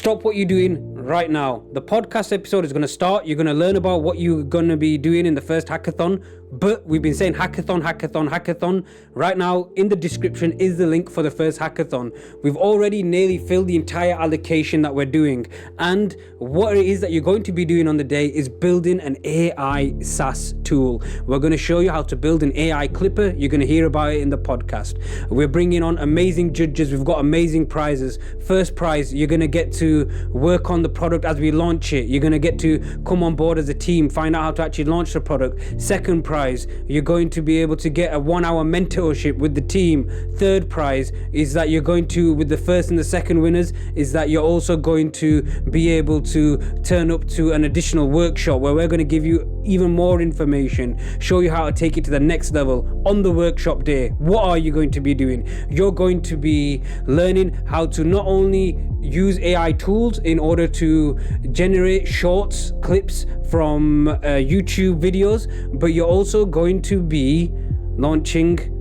stop what you're doing right now. The podcast episode is going to start. You're going to learn about what you're going to be doing in the first hackathon. But we've been saying hackathon. Right now, in the description is the link for the first hackathon. We've already nearly filled the entire allocation that we're doing. And what it is that you're going to be doing on the day is building an AI SaaS tool. We're going to show you how to build an AI clipper. You're going to hear about it in the podcast. We're bringing on amazing judges. We've got amazing prizes. First prize, you're going to get to work on the product as we launch it. You're going to get to come on board as a team, find out how to actually launch the product. Second prize, you're going to be able to get a 1-hour mentorship with the team. Third prize is that you're going to, with the first and the second winners, is that you're also going to be able to turn up to an additional workshop where we're going to give you even more information, show you how to take it to the next level on the workshop day. What are you going to be doing? You're going to be learning how to not only use AI tools in order to generate shorts, clips from YouTube videos, but you're also going to be launching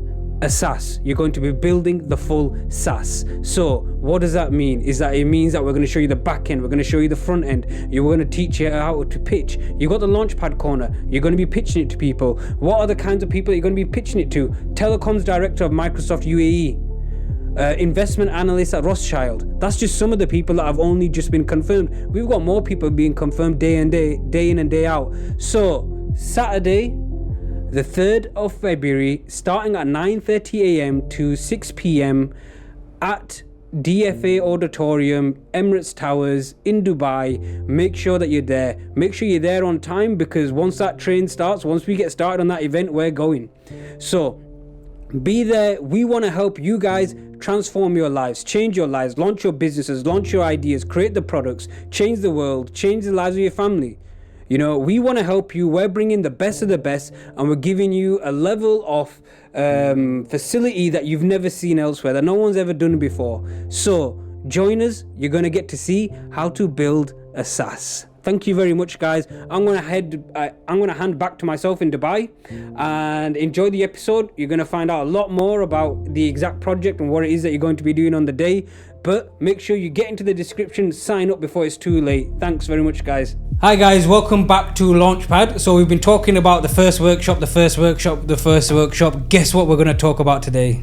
a SaaS. You're going to be building the full SaaS. So what does that mean? Is that it means that we're going to show you the back end, we're going to show you the front end, we're going to teach you how to pitch. You've got the Launchpad corner, you're going to be pitching it to people. What are the kinds of people you're going to be pitching it to? Telecoms director of Microsoft UAE, investment analyst at Rothschild. That's just some of the people that have only just been confirmed. We've got more people being confirmed day in and day out. So Saturday, the 3rd of February, starting at 9:30 a.m. to 6 p.m. at DFA Auditorium, Emirates Towers in Dubai. Make sure that you're there. Make sure you're there on time, because once that train starts, once we get started on that event, we're going. So be there. We want to help you guys transform your lives, change your lives, launch your businesses, launch your ideas, create the products, change the world, change the lives of your family. You know, we want to help you. We're bringing the best of the best, and we're giving you a level of facility that you've never seen elsewhere, that no one's ever done before. So join us. You're going to get to see how to build a SaaS. Thank you very much, guys. I'm gonna hand back to myself in Dubai, and enjoy the episode. You're gonna find out a lot more about the exact project and what it is that you're going to be doing on the day. But make sure you get into the description, sign up before it's too late. Thanks very much, guys. Hi guys, welcome back to Launchpad. So we've been talking about the first workshop. Guess what we're gonna talk about today?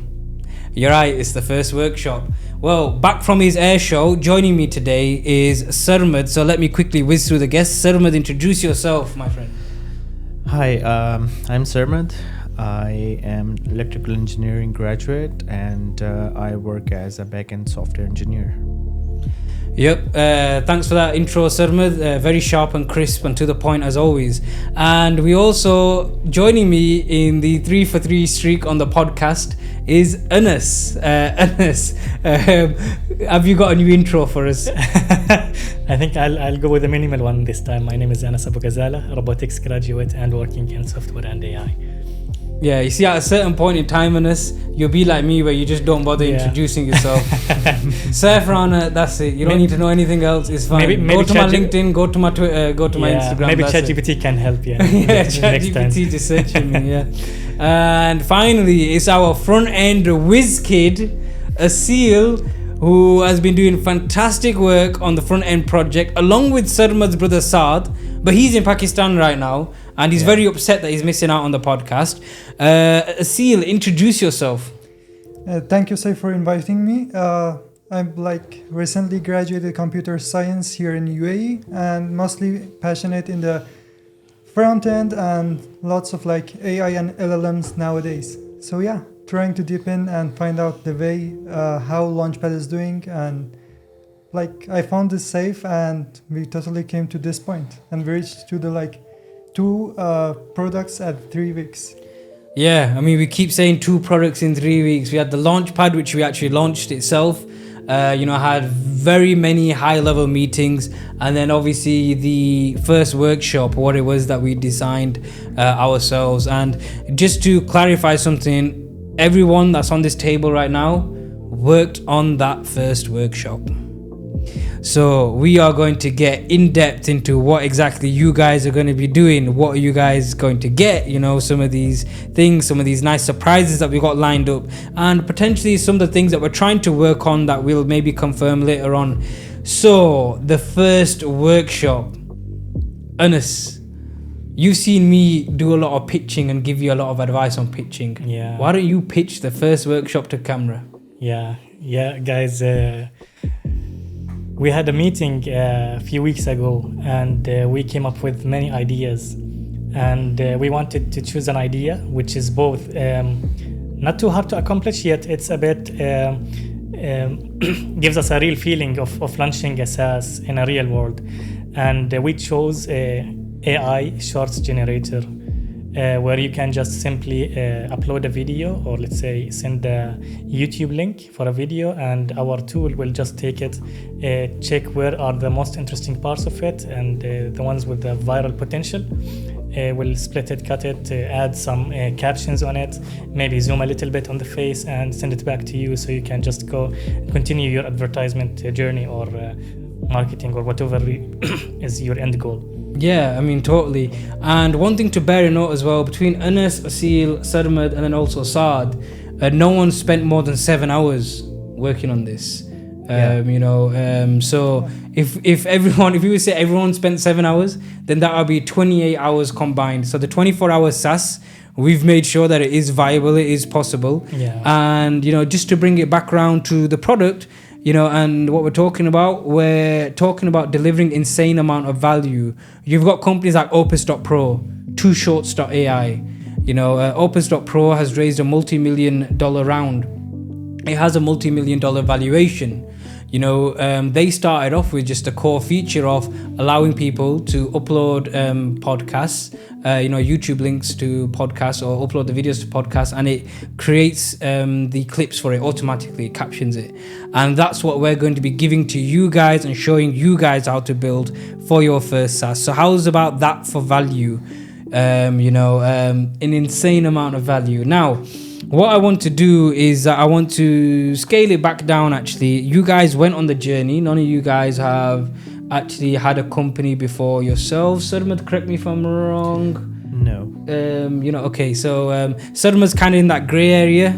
You're right, it's the first workshop. Well, back from his air show, joining me today is Sarmad. So let me quickly whiz through the guests. Sarmad, introduce yourself, my friend. Hi, I'm Sarmad. I am electrical engineering graduate, and I work as a backend software engineer. Yep, thanks for that intro, Sarmad. Very sharp and crisp and to the point as always. And we also, joining me in the 3 for 3 streak on the podcast is Anas. Anas, have you got a new intro for us? I think I'll go with a minimal one this time. My name is Anas Abu Ghazala, robotics graduate and working in software and AI. Yeah, you see, at a certain point in time, Anas, you'll be like me, where you just don't bother introducing yourself. Safran, that's it. You don't need to know anything else. It's fine. Maybe go to my LinkedIn, go to my Twitter, go to my Instagram. Maybe ChatGPT can help. Yeah, ChatGPT just searching me. Yeah. And finally, it's our front end whiz kid, Asil, who has been doing fantastic work on the front end project, along with Sarmad's brother Saad. But he's in Pakistan right now, and he's very upset that he's missing out on the podcast. Asil, introduce yourself. Thank you, Saif, for inviting me. I'm recently graduated computer science here in UAE, and mostly passionate in the front end and lots of AI and LLMs nowadays. So yeah, trying to deepen and find out the way how Launchpad is doing, and I found this safe, and we totally came to this point, and we reached to the 2 products at 3 weeks. Yeah, I mean, we keep saying 2 products in 3 weeks. We had the Launchpad, which we actually launched itself. Had very many high-level meetings, and then obviously the first workshop, what it was that we designed ourselves. And just to clarify something, everyone that's on this table right now worked on that first workshop. So we are going to get in depth into what exactly you guys are going to be doing. What are you guys going to get? Some of these things, some of these nice surprises that we got lined up, and potentially some of the things that we're trying to work on that we'll maybe confirm later on. So the first workshop, Anas, you've seen me do a lot of pitching and give you a lot of advice on pitching. Yeah. Why don't you pitch the first workshop to camera? Yeah, guys. We had a meeting a few weeks ago, and we came up with many ideas. And we wanted to choose an idea which is both not too hard to accomplish, yet it's a bit gives us a real feeling of launching a SaaS in a real world. And we chose AI shorts generator, where you can just simply upload a video, or let's say send a YouTube link for a video, and our tool will just take it, check where are the most interesting parts of it, and the ones with the viral potential. We'll split it, cut it, add some captions on it, maybe zoom a little bit on the face, and send it back to you, so you can just go continue your advertisement journey, or marketing, or whatever is your end goal. Yeah, I mean, totally. And one thing to bear in note as well, between Anas, Asil, Sarmad, and then also Saad, no one spent more than 7 hours working on this. So if we would say everyone spent 7 hours, then that would be 28 hours combined. So the 24-hour SaaS, we've made sure that it is viable, it is possible. Yeah. And, just to bring it back around to the product, and what we're talking about delivering insane amount of value. You've got companies like Opus.pro, TwoShorts.ai. Opus.pro has raised a multi-million-dollar round. It has a multi-million-dollar valuation. They started off with just a core feature of allowing people to upload podcasts, YouTube links to podcasts, or upload the videos to podcasts, and it creates the clips for it automatically, it captions it. And that's what we're going to be giving to you guys and showing you guys how to build for your first SaaS. So how's about that for value? An insane amount of value. Now, what I want to do is I want to scale it back down. Actually, you guys went on the journey. None of you guys have actually had a company before yourselves. Sarmad, correct me if I'm wrong. No. Okay, so Sarmad's kind of in that grey area.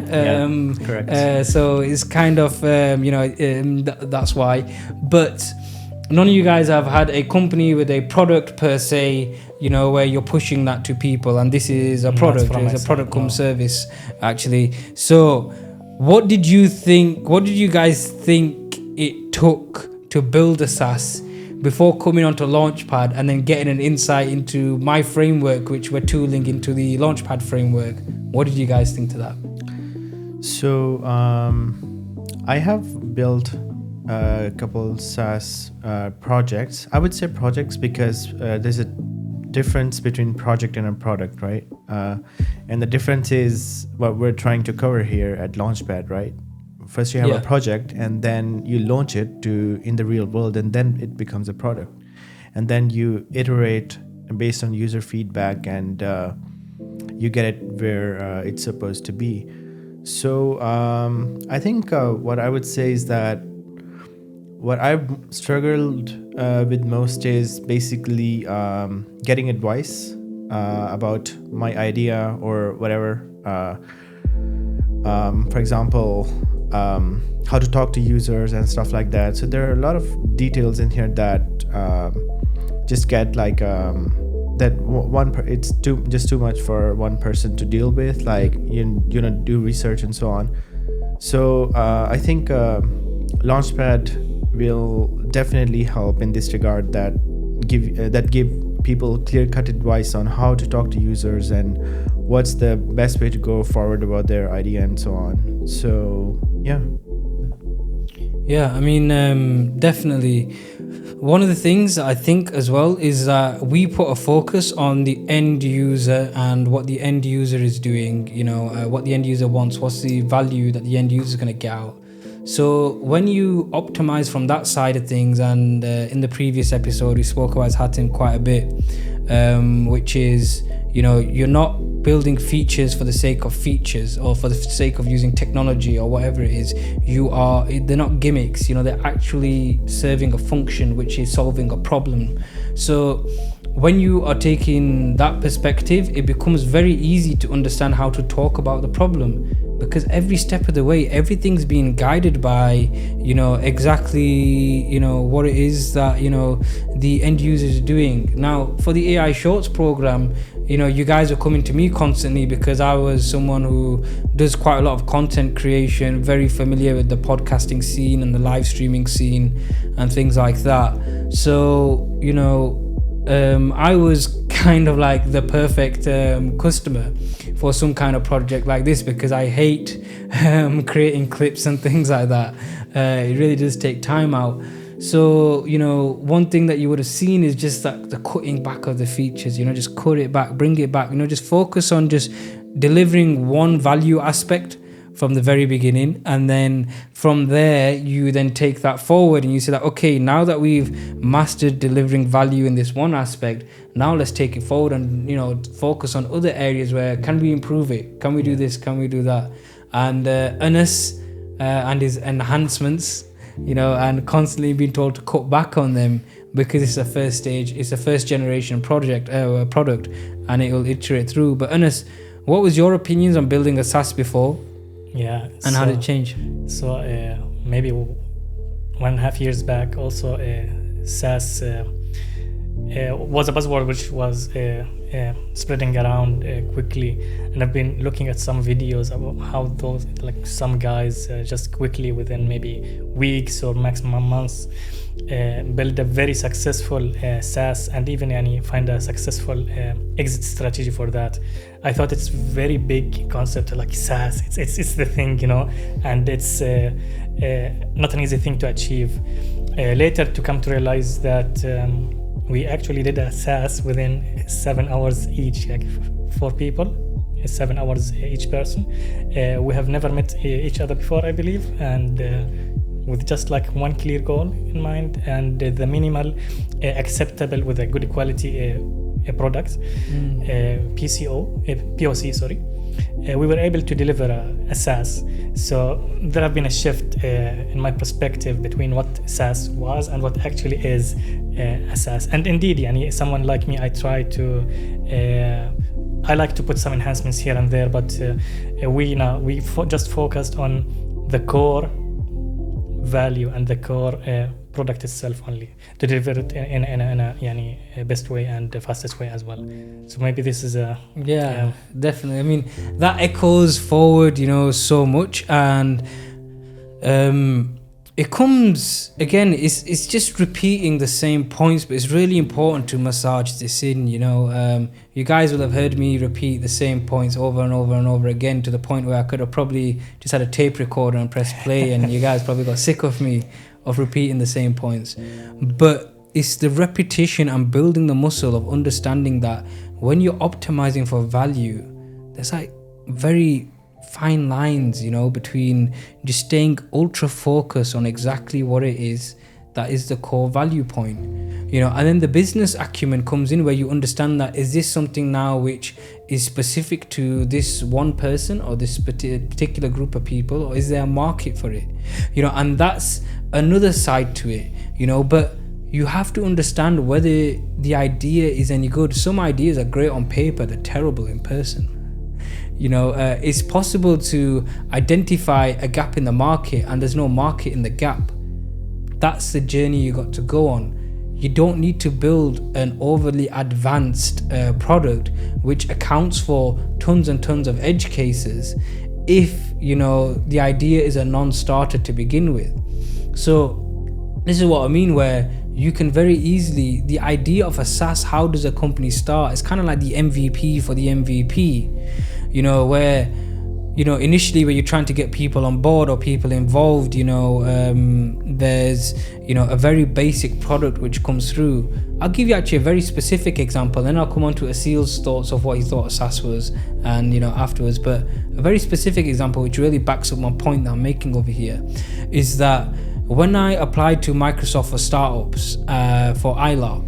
Correct. So it's kind of, that's why. But none of you guys have had a company with a product per se, where you're pushing that to people, and this is a product. It's a product cum service, actually. So what did you guys think it took to build a SaaS before coming onto Launchpad and then getting an insight into my framework, which we're tooling into the Launchpad framework? What did you guys think to that? So I have built a couple SaaS projects. I would say projects because there's a difference between project and a product, right? And the difference is what we're trying to cover here at Launchpad, right? First you have a project, and then you launch it in the real world, and then it becomes a product. And then you iterate based on user feedback, and you get it where it's supposed to be. So I think what I would say is that what I've struggled with most is basically getting advice about my idea or whatever. For example, how to talk to users and stuff like that. So there are a lot of details in here that just get like it's too much for one person to deal with. Like do research and so on. So I think Launchpad will definitely help in this regard, that give people clear-cut advice on how to talk to users and what's the best way to go forward about their idea and so on. So I mean, definitely. One of the things I think as well is that we put a focus on the end user and what the end user is doing, what the end user wants, what's the value that the end user is going to get out. So when you optimize from that side of things, and in the previous episode we spoke about Hatim quite a bit, which is, you're not building features for the sake of features or for the sake of using technology or whatever it is. They're not gimmicks, they're actually serving a function which is solving a problem. So when you are taking that perspective, it becomes very easy to understand how to talk about the problem, because every step of the way, everything's being guided by, exactly, what it is that, the end user is doing. Now, for the AI Shorts program, you guys are coming to me constantly because I was someone who does quite a lot of content creation, very familiar with the podcasting scene and the live streaming scene and things like that. So, I was kind of like the perfect customer for some kind of project like this, because I hate creating clips and things like that. It really does take time out. So, one thing that you would have seen is just that the cutting back of the features, just cut it back, bring it back, just focus on just delivering one value aspect from the very beginning. And then from there, you then take that forward and you say that, okay, now that we've mastered delivering value in this one aspect, now let's take it forward and, focus on other areas where can we improve it? Can we do this? Can we do that? And Anas and his enhancements, and constantly being told to cut back on them because it's a first stage, it's a first generation product, and it will iterate through. But Anas, what was your opinions on building a SaaS before? Yeah. And how did it change? So maybe 1.5 years back, also SaaS was a buzzword which was spreading around quickly, and I've been looking at some videos about how those, like some guys just quickly within maybe weeks or maximum months build a very successful SaaS, and even find a successful exit strategy for that. I thought it's very big concept, like SaaS. It's the thing, and it's not an easy thing to achieve. Later to come to realize that we actually did a SaaS within 7 hours each, like 4 people, 7 hours each person. We have never met each other before, I believe, and with just like one clear goal in mind and the minimal acceptable with a good quality product, POC, sorry. We were able to deliver a SaaS. So there have been a shift in my perspective between what SaaS was and what actually is a SaaS. And indeed, someone like me, I try to I like to put some enhancements here and there, but we just focused on the core value and the core product itself only, to deliver it in a best way and the fastest way as well. So maybe this is a definitely. I mean, that echoes forward, so much, and it comes again. It's just repeating the same points, but it's really important to massage this in. You guys will have heard me repeat the same points over and over and over again, to the point where I could have probably just had a tape recorder and pressed play, and you guys probably got sick of me of repeating the same points. But it's the repetition and building the muscle of understanding that when you're optimizing for value, there's like very fine lines, between just staying ultra focused on exactly what it is that is the core value point, and then the business acumen comes in, where you understand that, is this something now which is specific to this one person or this particular group of people, or is there a market for it, and that's another side to it, but you have to understand whether the idea is any good. Some ideas are great on paper, they're terrible in person. It's possible to identify a gap in the market and there's no market in the gap. That's the journey you got to go on. You don't need to build an overly advanced product which accounts for tons and tons of edge cases if the idea is a non-starter to begin with. So this is what I mean, where you can very easily, the idea of a SaaS, how does a company start? It's kind of like the MVP for the MVP, where initially when you're trying to get people on board or people involved, there's a very basic product which comes through. I'll give you actually a very specific example, then I'll come on to Asil's thoughts of what he thought a SaaS was, and afterwards. But a very specific example which really backs up my point that I'm making over here is that when I applied to Microsoft for startups for ILA,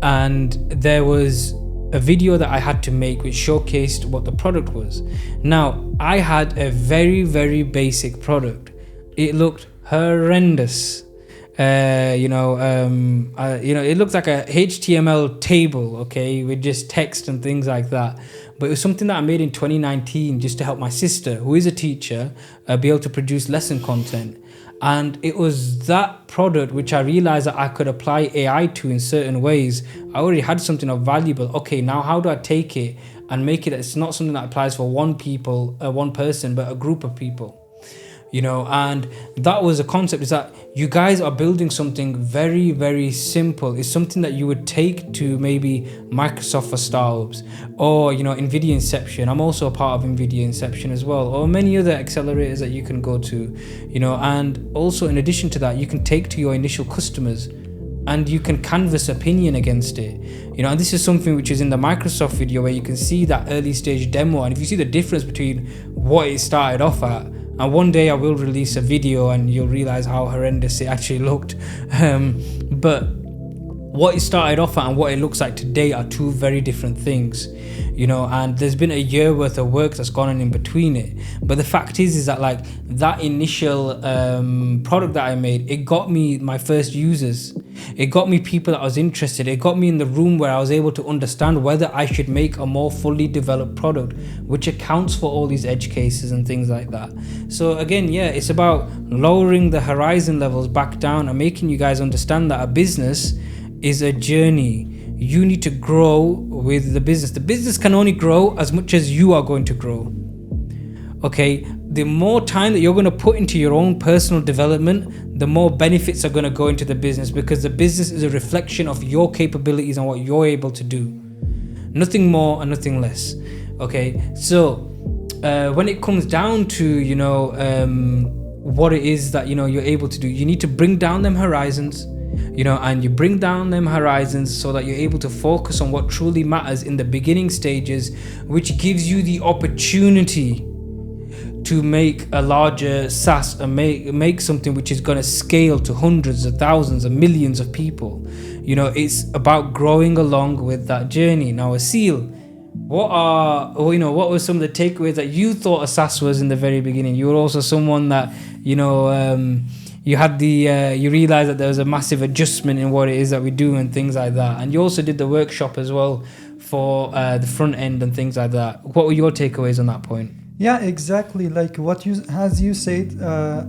and there was a video that I had to make which showcased what the product was. Now, I had a very, very basic product. It looked horrendous. It looks like a HTML table, okay, with just text and things like that. But it was something that I made in 2019 just to help my sister, who is a teacher, be able to produce lesson content. And it was that product which I realized that I could apply AI to in certain ways. I already had something of valuable. Okay, now how do I take it and make it, it's not something that applies for one person, but a group of people. And that was a concept, is that you guys are building something very, very simple. It's something that you would take to maybe Microsoft for startups, or NVIDIA Inception. I'm also a part of NVIDIA Inception as well, or many other accelerators that you can go to, and also in addition to that, you can take to your initial customers and you can canvas opinion against it. And this is something which is in the Microsoft video, where you can see that early stage demo, and if you see the difference between what it started off at, and one day I will release a video and you'll realize how horrendous it actually looked. But what it started off at and what it looks like today are two very different things, and there's been a year worth of work that's gone on in between it. But the fact is that like that initial product that I made, it got me my first users. It got me people that I was interested. It got me in the room where I was able to understand whether I should make a more fully developed product, which accounts for all these edge cases and things like that. So again, it's about lowering the horizon levels back down and making you guys understand that a business is a journey. You need to grow with the business. The business can only grow as much as you are going to grow. Okay, the more time that you're going to put into your own personal development, the more benefits are going to go into the business, because the business is a reflection of your capabilities and what you're able to do. Nothing more and nothing less. Okay, so when it comes down to what it is that you're able to do, you need to bring down them horizons. And you bring down them horizons so that you're able to focus on what truly matters in the beginning stages, which gives you the opportunity to make a larger SaaS and make something which is going to scale to hundreds of thousands of millions of people. It's about growing along with that journey. Now, Asil, what were some of the takeaways that you thought a SaaS was in the very beginning? You were also someone that you had you realized that there was a massive adjustment in what it is that we do and things like that. And you also did the workshop as well for the front end and things like that. What were your takeaways on that point? Yeah, exactly. Like as you said,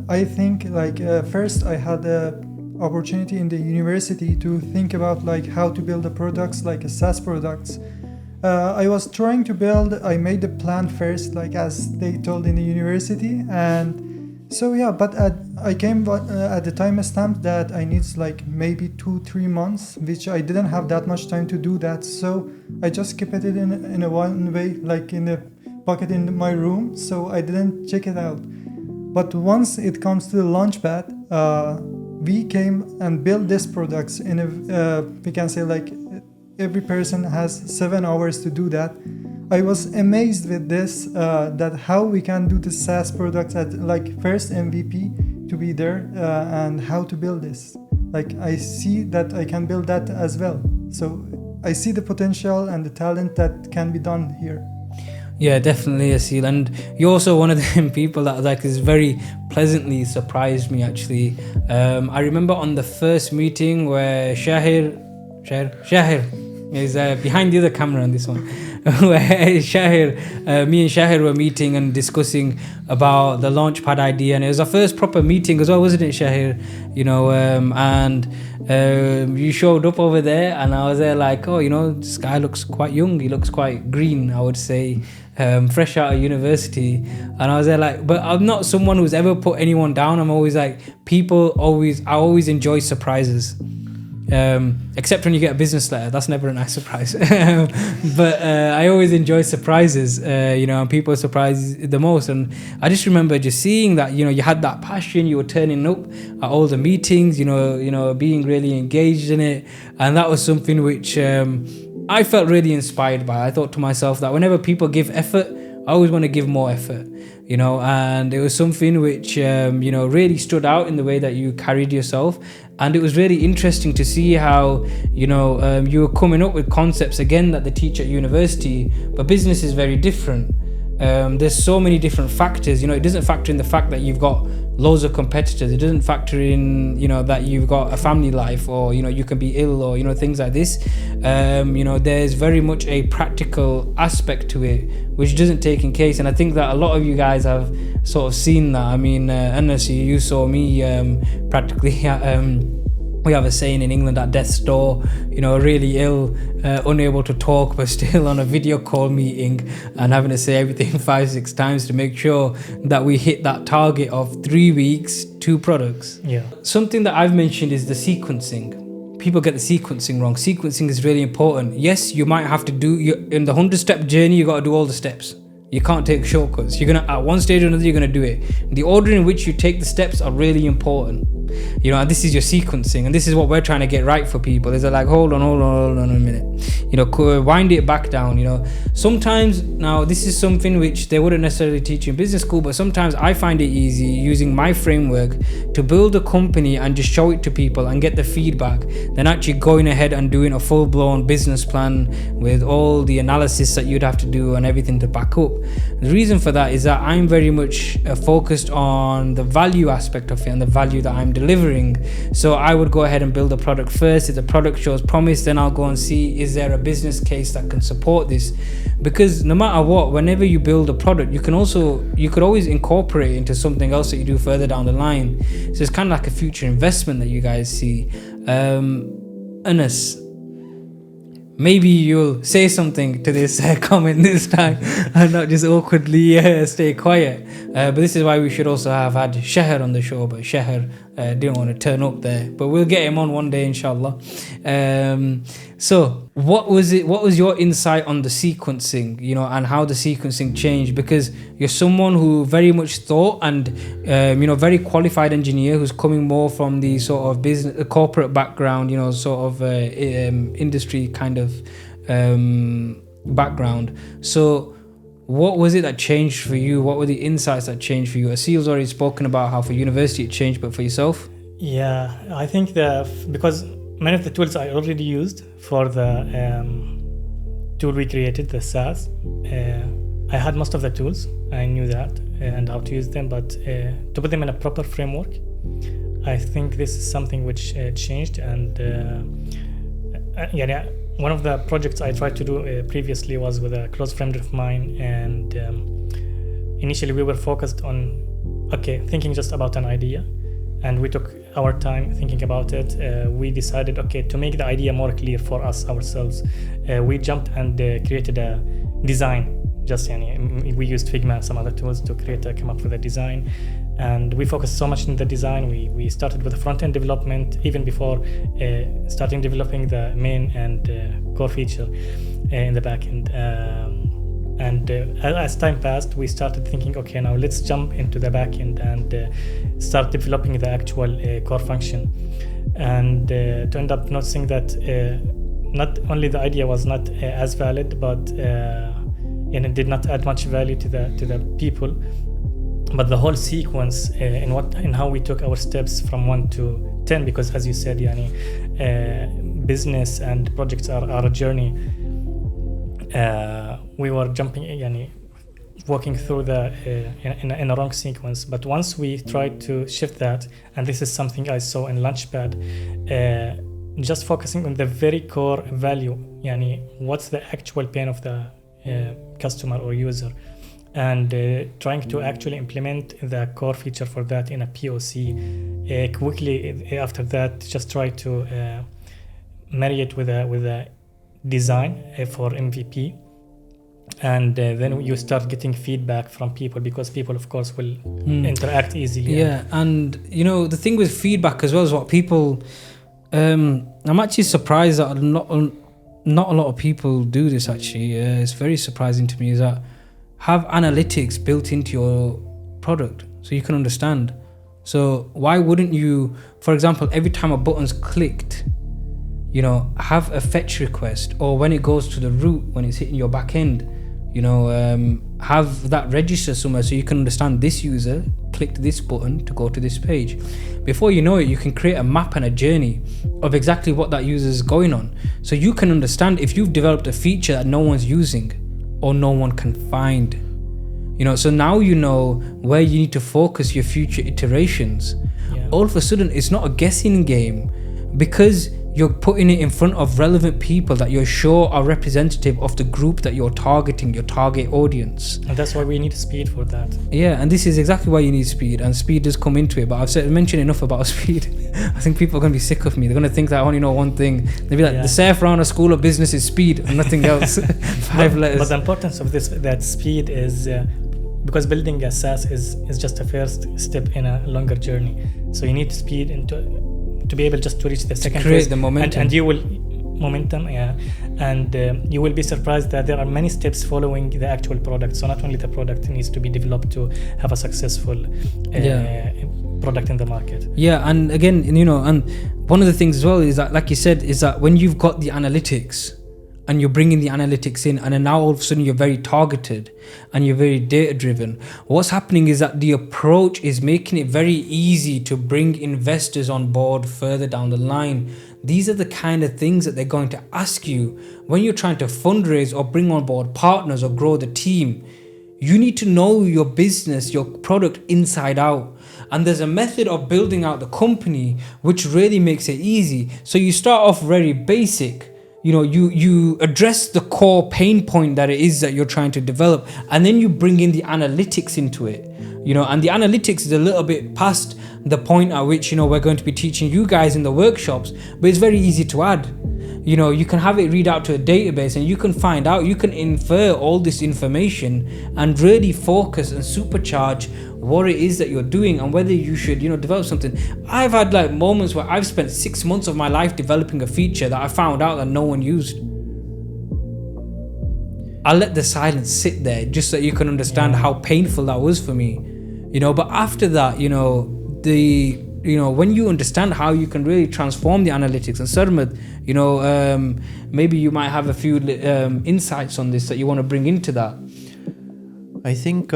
I think first I had the opportunity in the university to think about like how to build the products, like a SaaS products. I was trying to I made the plan first, like as they told in the university, and so but I came at the time stamp that I need like maybe 2-3 months, which I didn't have that much time to do that. So I just kept it in a one way, like in the bucket in my room. So I didn't check it out. But once it comes to the Launchpad, we came and built this products in a we can say like every person has 7 hours to do that. I was amazed with this, that how we can do the SaaS products at like first MVP to be there, and how to build this. Like I see that I can build that as well. So I see the potential and the talent that can be done here. Yeah, definitely, Asil. And you're also one of them people that like is very pleasantly surprised me actually. I remember on the first meeting where Shahir is behind the other camera on this one. Where me and Shahir were meeting and discussing about the Launchpad idea, and it was our first proper meeting as well, wasn't it, Shahir? You showed up over there, and I was there like, this guy looks quite young. He looks quite green, I would say, fresh out of university. And I was there like, but I'm not someone who's ever put anyone down. I'm always like, I always enjoy surprises. Except when you get a business letter, that's never a nice surprise. But I always enjoy surprises, and people surprise the most. And I just remember just seeing that, you had that passion, you were turning up at all the meetings, being really engaged in it. And that was something which I felt really inspired by. I thought to myself that whenever people give effort, I always want to give more effort, and it was something which, really stood out in the way that you carried yourself. And it was really interesting to see how, you were coming up with concepts again that they teach at university, but business is very different. There's so many different factors, it doesn't factor in the fact that you've got loads of competitors. It doesn't factor in, you know, that you've got a family life, or, you know, you can be ill, or, you know, things like this. You know, there's very much a practical aspect to it, which doesn't take in case. And I think that a lot of you guys have sort of seen that. I mean, unless you saw me practically we have a saying in England, at death's door, you know, really ill, unable to talk, but still on a video call meeting and having to say everything 5-6 times to make sure that we hit that target of 3 weeks, 2 products. Yeah. Something that I've mentioned is the sequencing. People get the sequencing wrong. Sequencing is really important. Yes, you might have to do, in the 100-step journey, you got to do all the steps. You can't take shortcuts. You're gonna, at one stage or another, you're gonna do it. The order in which you take the steps are really important. You know, and this is your sequencing, and this is what we're trying to get right for people. Is like, hold on a minute. You know, wind it back down. You know, sometimes, now this is something which they wouldn't necessarily teach you in business school, but sometimes I find it easy using my framework to build a company and just show it to people and get the feedback, than actually going ahead and doing a full-blown business plan with all the analysis that you'd have to do and everything to back up. The reason for that is that I'm very much focused on the value aspect of it and the value that I'm delivering. So I would go ahead and build a product first. If the product shows promise, then I'll go and see, is there a business case that can support this? Because no matter what, whenever you build a product, you could always incorporate it into something else that you do further down the line. So it's kind of like a future investment that you guys see. Anas, maybe you'll say something to this comment this time and not just awkwardly stay quiet. But this is why we should also have had Sheher on the show, but Sheher didn't want to turn up there. But we'll get him on one day, inshallah. So what was your insight on the sequencing, you know, and how the sequencing changed? Because you're someone who very much thought, and you know, very qualified engineer who's coming more from the sort of business corporate background, you know, sort of industry kind of background. So what was it that changed for you? What were the insights that changed for you? Asil's already spoken about how for university it changed, but for yourself? Yeah, I think because many of the tools I already used for the tool we created, the SaaS, I had most of the tools. I knew that and how to use them, but to put them in a proper framework, I think this is something which changed. And one of the projects I tried to do previously was with a close friend of mine, and initially we were focused on thinking just about an idea, and we took our time thinking about it. We decided to make the idea more clear for us ourselves, we jumped and created a design. We used Figma and some other tools to come up with a design, and we focused so much in the design. We started with the front-end development even before starting developing the main and core feature in the back-end. As time passed, we started thinking, now let's jump into the back-end and start developing the actual core function. And to end up noticing that not only the idea was not as valid, but and it did not add much value to the people, but the whole sequence in how we took our steps from 1 to 10, because as you said, business and projects are a journey. We were jumping, walking through in a wrong sequence. But once we tried to shift that, and this is something I saw in Launchpad, just focusing on the very core value, what's the actual pain of the customer or user, and trying to actually implement the core feature for that in a POC. Quickly after that, just try to marry it with a design for MVP, and then you start getting feedback from people, because people of course will interact easily. And the thing with feedback as well is what people I'm actually surprised that not a lot of people do this actually. It's very surprising to me, is that have analytics built into your product so you can understand. So why wouldn't you, for example, every time a button's clicked, have a fetch request, or when it goes to the root, when it's hitting your back end, have that register somewhere so you can understand this user clicked this button to go to this page. Before you know it, you can create a map and a journey of exactly what that user is going on. So you can understand if you've developed a feature that no one's using or no one can find. So now you know where you need to focus your future iterations. All of a sudden, it's not a guessing game, because you're putting it in front of relevant people that you're sure are representative of the group that you're targeting, your target audience. And that's why we need speed for that. Yeah, and this is exactly why you need speed, and speed does come into it. But I've mentioned enough about speed. I think people are going to be sick of me. They're going to think that I only know one thing. They'll be like, the Safran School of Business is speed and nothing else. Five letters. But the importance of that speed is because building a SaaS is just a first step in a longer journey. So you need speed to be able just to reach the second create phase. the momentum. And you will you will be surprised that there are many steps following the actual product. So not only the product needs to be developed to have a successful product in the market. Yeah, and again, and one of the things as well is that, like you said, is that when you've got the analytics and you're bringing the analytics in, and then now all of a sudden you're very targeted and you're very data driven, what's happening is that the approach is making it very easy to bring investors on board further down the line. These are the kind of things that they're going to ask you when you're trying to fundraise or bring on board partners or grow the team. You need to know your business, your product inside out. And there's a method of building out the company which really makes it easy. So you start off very basic. You address the core pain point that it is that you're trying to develop, and then you bring in the analytics into it. And the analytics is a little bit past the point at which we're going to be teaching you guys in the workshops, but it's very easy to add. You can have it read out to a database, and you can find out, you can infer all this information and really focus and supercharge what it is that you're doing and whether you should develop something. I've had moments where I've spent 6 months of my life developing a feature that I found out that no one used. I let the silence sit there just so you can understand how painful that was for me. But after that, when you understand how you can really transform the analytics, and Sarmad, maybe you might have a few insights on this that you want to bring into that. I think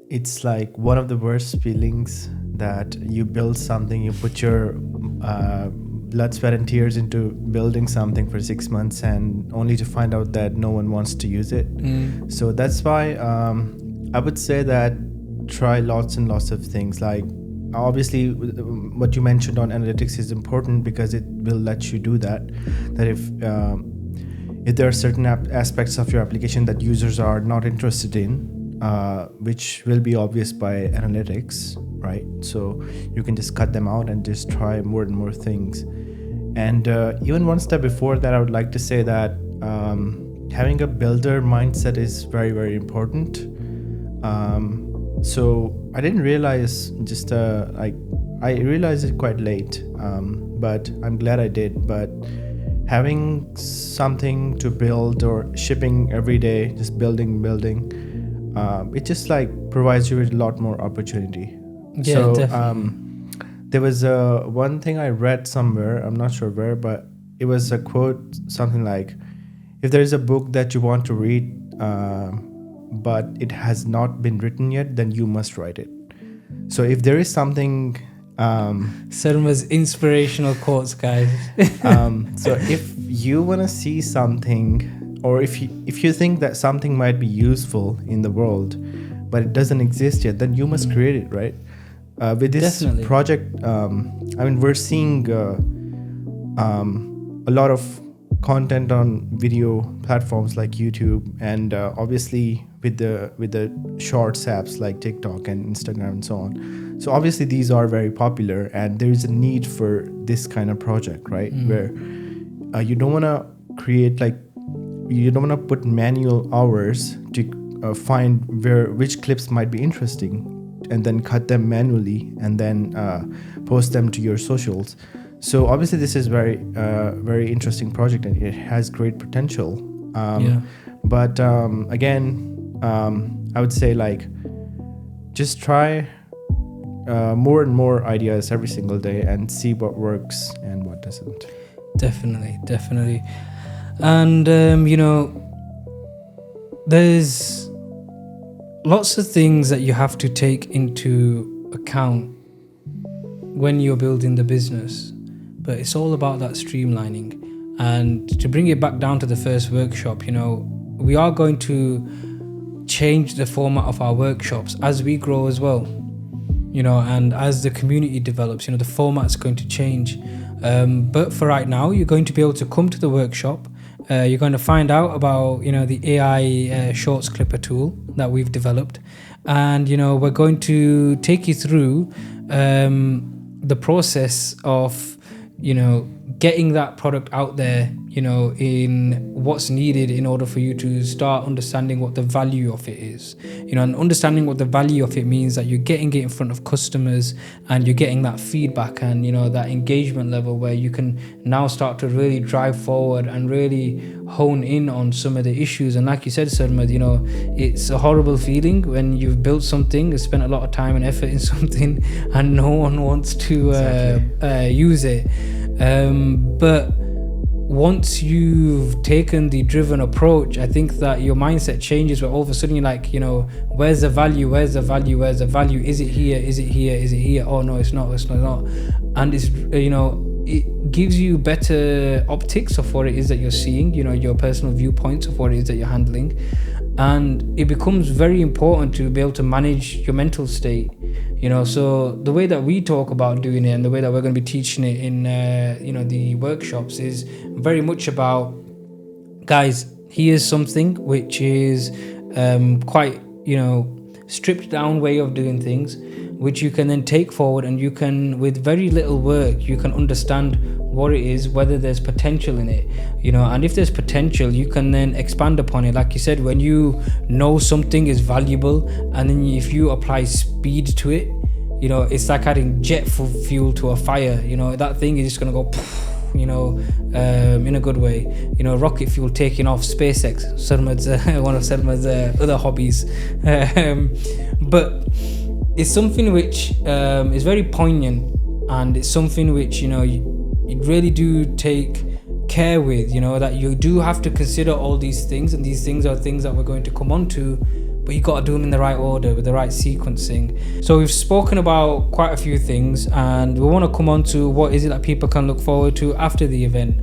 it's like one of the worst feelings that you build something, you put your blood, sweat and tears into building something for 6 months, and only to find out that no one wants to use it. So that's why I would say that try lots and lots of things. Like, obviously what you mentioned on analytics is important, because it will let you do that if there are certain aspects of your application that users are not interested in, which will be obvious by analytics, right? So you can just cut them out and just try more and more things. And even one step before that, I would like to say that having a builder mindset is very, very important. So I didn't realize I realized it quite late, but I'm glad I did. But having something to build or shipping every day, just building, it just provides you with a lot more opportunity. Yeah, so definitely. There was one thing I read somewhere, I'm not sure where, but it was a quote, something like, if there is a book that you want to read, but it has not been written yet, then you must write it. So if there is something... Sarma's inspirational quotes, guys. So if you want to see something, or if you think that something might be useful in the world, but it doesn't exist yet, then you must create it, right? With this Definitely. project, we're seeing a lot of content on video platforms like YouTube, and obviously with the shorts apps like TikTok and Instagram and so on. So obviously these are very popular, and there is a need for this kind of project, right? Where you don't want to create you don't want to put manual hours to find which clips might be interesting, and then cut them manually and then post them to your socials. So obviously this is very very interesting project, and it has great potential. But again, I would say just try more and more ideas every single day and see what works and what doesn't. Definitely. And there's lots of things that you have to take into account when you're building the business, but it's all about that streamlining. And to bring it back down to the first workshop, we are going to change the format of our workshops as we grow as well. And as the community develops, the format's going to change. But for right now, you're going to be able to come to the workshop. You're going to find out about, the AI Shorts Clipper tool that we've developed. And, we're going to take you through the process of, getting that product out there, in what's needed in order for you to start understanding what the value of it is. And understanding what the value of it means that you're getting it in front of customers and you're getting that feedback and, that engagement level where you can now start to really drive forward and really hone in on some of the issues. And like you said, Sarmad, it's a horrible feeling when you've built something, you've spent a lot of time and effort in something and no one wants to use it. But once you've taken the driven approach, I think that your mindset changes where all of a sudden you're like, where's the value? Where's the value? Where's the value? Is it here? Is it here? Is it here? Oh no, it's not. It's not. And it's, it gives you better optics of what it is that you're seeing, your personal viewpoints of what it is that you're handling. And it becomes very important to be able to manage your mental state. So the way that we talk about doing it and the way that we're going to be teaching it in, the workshops is very much about, guys, here's something which is quite, stripped down way of doing things, which you can then take forward and you can, with very little work, you can understand what it is, whether there's potential in it, and if there's potential, you can then expand upon it. Like you said, when you know something is valuable and then if you apply speed to it, it's like adding jet fuel to a fire. That thing is just going to go poof, in a good way. Rocket fuel taking off, SpaceX, Sarmad's one of Sarmad's other hobbies. But it's something which is very poignant, and it's something which you really do take care with, that you do have to consider all these things, and these things are things that we're going to come on to, but you got to do them in the right order with the right sequencing. So we've spoken about quite a few things, and we want to come on to what is it that people can look forward to after the event.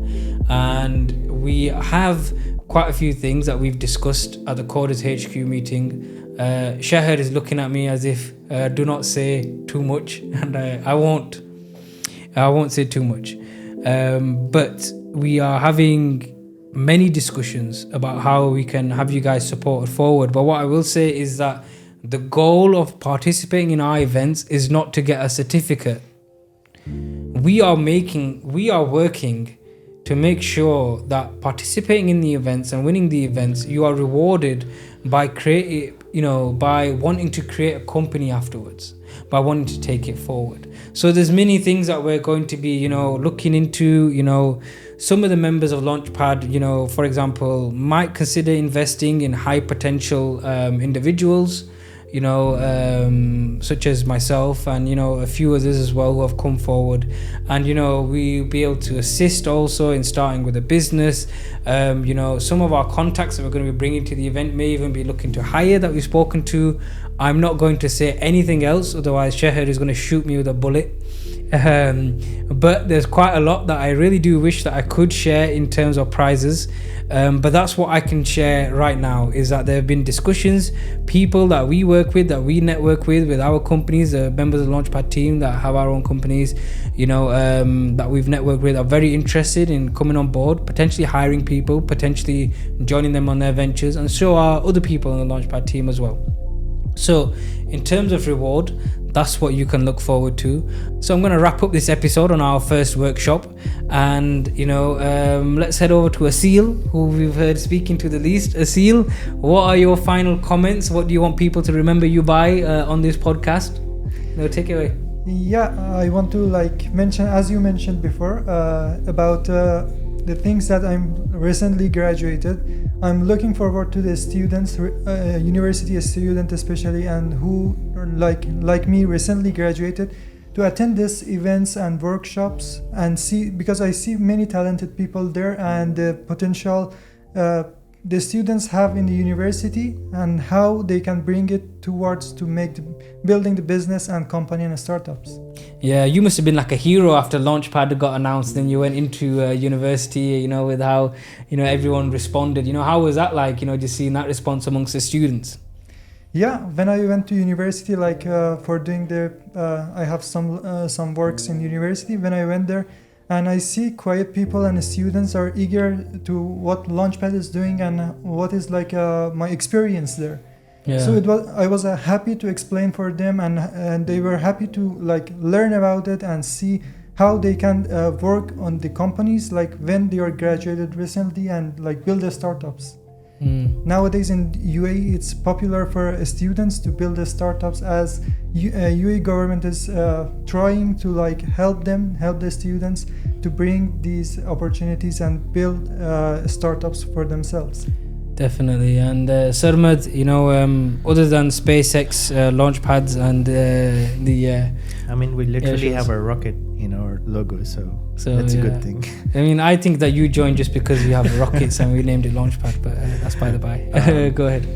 And we have quite a few things that we've discussed at the Coders HQ meeting. Shahid is looking at me as if do not say too much, and I won't say too much. But we are having many discussions about how we can have you guys supported forward. But what I will say is that the goal of participating in our events is not to get a certificate. We are working to make sure that participating in the events and winning the events, you are rewarded by by wanting to create a company afterwards, by wanting to take it forward. So there's many things that we're going to be, looking into. Some of the members of Launchpad, for example, might consider investing in high potential individuals, such as myself and, a few others as well who have come forward. And, we'll be able to assist also in starting with a business. Some of our contacts that we're going to be bringing to the event may even be looking to hire that we've spoken to. I'm not going to say anything else, otherwise Shahid is going to shoot me with a bullet. But there's quite a lot that I really do wish that I could share in terms of prizes. But that's what I can share right now, is that there have been discussions, people that we work with, that we network with our companies, members of the Launchpad team that have our own companies, that we've networked with, are very interested in coming on board, potentially hiring people, potentially joining them on their ventures, and so are other people on the Launchpad team as well. So in terms of reward, that's what you can look forward to. So I'm going to wrap up this episode on our first workshop, and let's head over to Asil, who we've heard speaking to the least. Asil, what are your final comments? What do you want people to remember you by on this podcast? Take it away. Yeah, I want to mention, as you mentioned before, about the things that I'm recently graduated. I'm looking forward to the students, university student especially, and who like me recently graduated, to attend these events and workshops and see, because I see many talented people there and the potential the students have in the university and how they can bring it towards to building the business and company and startups. Yeah, you must have been like a hero after Launchpad got announced. Then you went into university, with how everyone responded. How was that like? Just seeing that response amongst the students. Yeah, when I went to university, like for doing I have some works in university. When I went there, and I see quiet people and students are eager to what Launchpad is doing and what is like my experience there. Yeah. So I was happy to explain for them, and they were happy to like learn about it and see how they can work on the companies like when they are graduated recently and like build the startups. Nowadays in UAE, it's popular for students to build the startups, as UAE government is trying to like help the students to bring these opportunities and build startups for themselves. Definitely. And Sarmad, you know, other than SpaceX launch pads and I mean, we literally sure. have a rocket in our logo, so So, that's a yeah. good thing. I mean, I think that you joined just because you have rockets and we named it Launchpad, but that's by the by. Go ahead.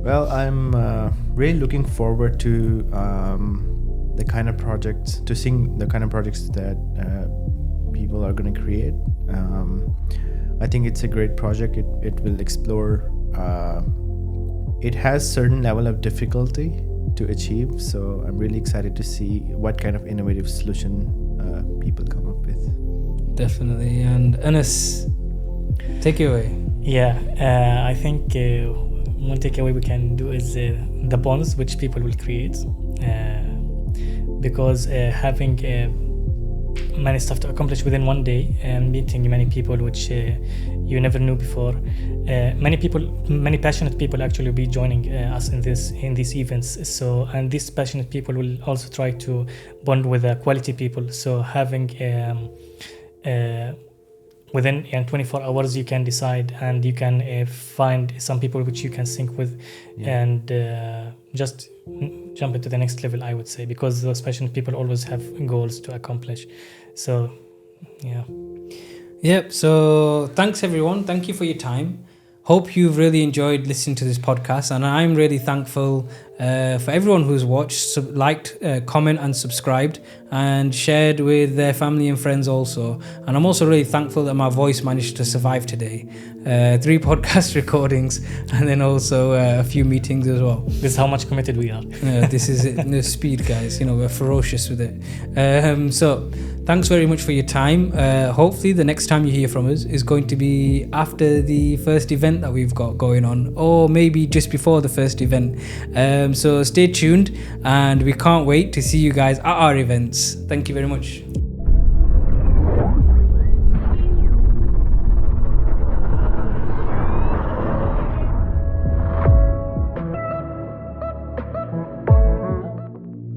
Well, I'm really looking forward to the kind of projects, to seeing the kind of projects that people are going to create. I think it's a great project. It will explore. It has certain level of difficulty to achieve, so I'm really excited to see what kind of innovative solution people come up with. Definitely. And Anas, take it away. Yeah, I think one takeaway we can do is the bonds which people will create, because having many stuff to accomplish within one day and meeting many people which you never knew before. Many passionate people actually will be joining us in these events. So, and these passionate people will also try to bond with quality people. So having within 24 hours you can decide, and you can find some people which you can sync with, and just jump into the next level, I would say, because those passionate people always have goals to accomplish. So Yep. So thanks everyone. Thank you for your time. Hope you've really enjoyed listening to this podcast, and I'm really thankful for everyone who's watched, liked, comment and subscribed, and shared with their family and friends also. And I'm also really thankful that my voice managed to survive today. 3 podcast recordings, and then also a few meetings as well. this is how much committed we are. This is it. The speed, guys. You know, we're ferocious with it. So thanks very much for your time. Hopefully the next time you hear from us is going to be after the first event that we've got going on, or maybe just before the first event. So stay tuned, and we can't wait to see you guys at our events. Thank you very much.